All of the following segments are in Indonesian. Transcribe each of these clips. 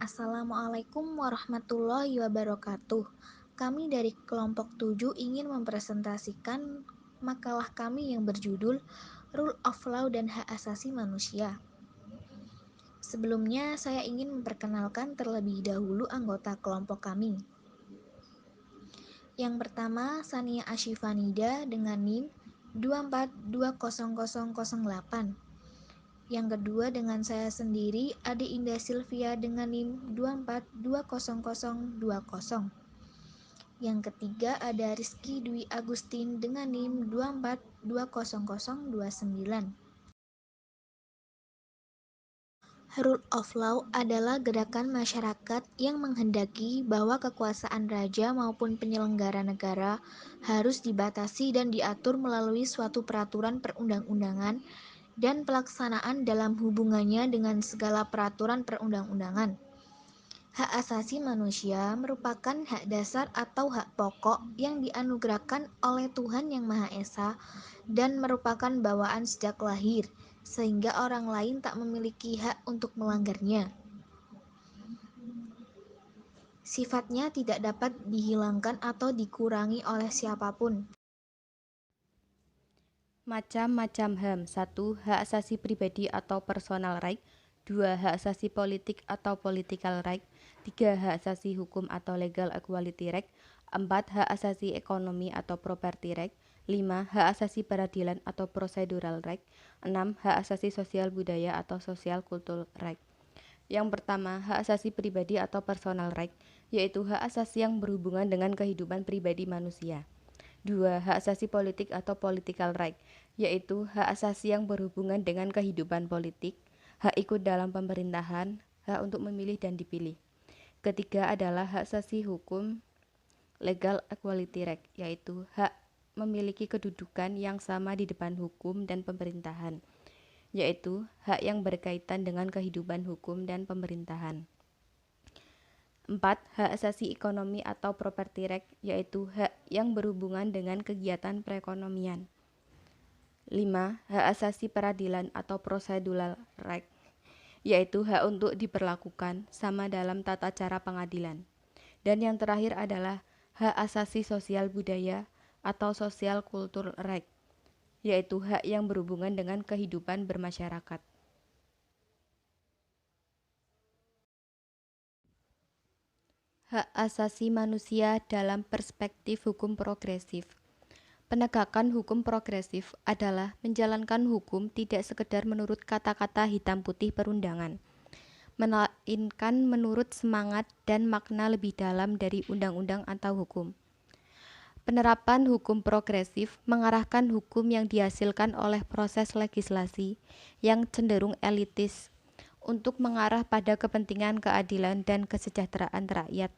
Assalamualaikum warahmatullahi wabarakatuh. Kami dari kelompok 7 ingin mempresentasikan makalah kami yang berjudul Rule of Law dan Hak Asasi Manusia. Sebelumnya, saya ingin memperkenalkan terlebih dahulu anggota kelompok kami. Yang pertama, Sania Ashifanida dengan NIM 2420008. Yang kedua dengan saya sendiri, Ade Indah Silvia dengan NIM 2420020. Yang ketiga ada Rizky Dwi Agustin dengan NIM 2420029. Rule of Law adalah gerakan masyarakat yang menghendaki bahwa kekuasaan raja maupun penyelenggara negara harus dibatasi dan diatur melalui suatu peraturan perundang-undangan dan pelaksanaan dalam hubungannya dengan segala peraturan perundang-undangan. Hak asasi manusia merupakan hak dasar atau hak pokok yang dianugerahkan oleh Tuhan Yang Maha Esa dan merupakan bawaan sejak lahir, sehingga orang lain tak memiliki hak untuk melanggarnya. Sifatnya tidak dapat dihilangkan atau dikurangi oleh siapapun. Macam-macam HAM. 1. Hak asasi pribadi atau personal right. 2. Hak asasi politik atau political right. 3. Hak asasi hukum atau legal equality right. 4. Hak asasi ekonomi atau property right. 5. Hak asasi peradilan atau procedural right. 6. Hak asasi sosial budaya atau social cultural right. Yang pertama, hak asasi pribadi atau personal right, yaitu hak asasi yang berhubungan dengan kehidupan pribadi manusia. 2. Hak asasi politik atau political right, yaitu hak asasi yang berhubungan dengan kehidupan politik, hak ikut dalam pemerintahan, hak untuk memilih dan dipilih. Ketiga adalah hak asasi hukum, legal equality right, yaitu hak memiliki kedudukan yang sama di depan hukum dan pemerintahan, yaitu hak yang berkaitan dengan kehidupan hukum dan pemerintahan. 4. Hak asasi ekonomi atau property right, yaitu hak yang berhubungan dengan kegiatan perekonomian. 5. Hak asasi peradilan atau procedural right, yaitu hak untuk diperlakukan sama dalam tata cara pengadilan. Dan yang terakhir adalah hak asasi sosial budaya atau social cultural right, yaitu hak yang berhubungan dengan kehidupan bermasyarakat. Hak asasi manusia dalam perspektif hukum progresif. Penegakan hukum progresif adalah menjalankan hukum tidak sekedar menurut kata-kata hitam putih perundangan, melainkan menurut semangat dan makna lebih dalam dari undang-undang atau hukum. Penerapan hukum progresif mengarahkan hukum yang dihasilkan oleh proses legislasi yang cenderung elitis untuk mengarah pada kepentingan keadilan dan kesejahteraan rakyat.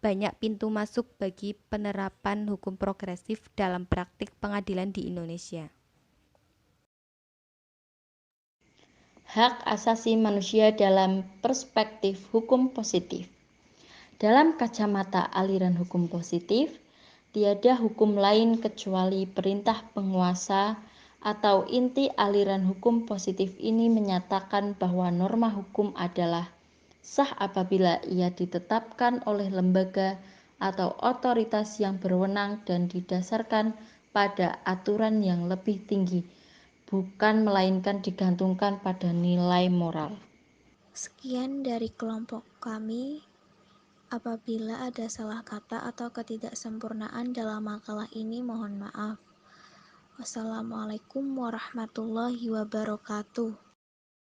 Banyak pintu masuk bagi penerapan hukum progresif dalam praktik pengadilan di Indonesia. Hak asasi manusia dalam perspektif hukum positif. Dalam kacamata aliran hukum positif, tiada hukum lain kecuali perintah penguasa atau inti aliran hukum positif ini menyatakan bahwa norma hukum adalah sah apabila ia ditetapkan oleh lembaga atau otoritas yang berwenang dan didasarkan pada aturan yang lebih tinggi, bukan melainkan digantungkan pada nilai moral. Sekian dari kelompok kami. Apabila ada salah kata atau ketidaksempurnaan dalam makalah ini, mohon maaf. Wassalamualaikum warahmatullahi wabarakatuh.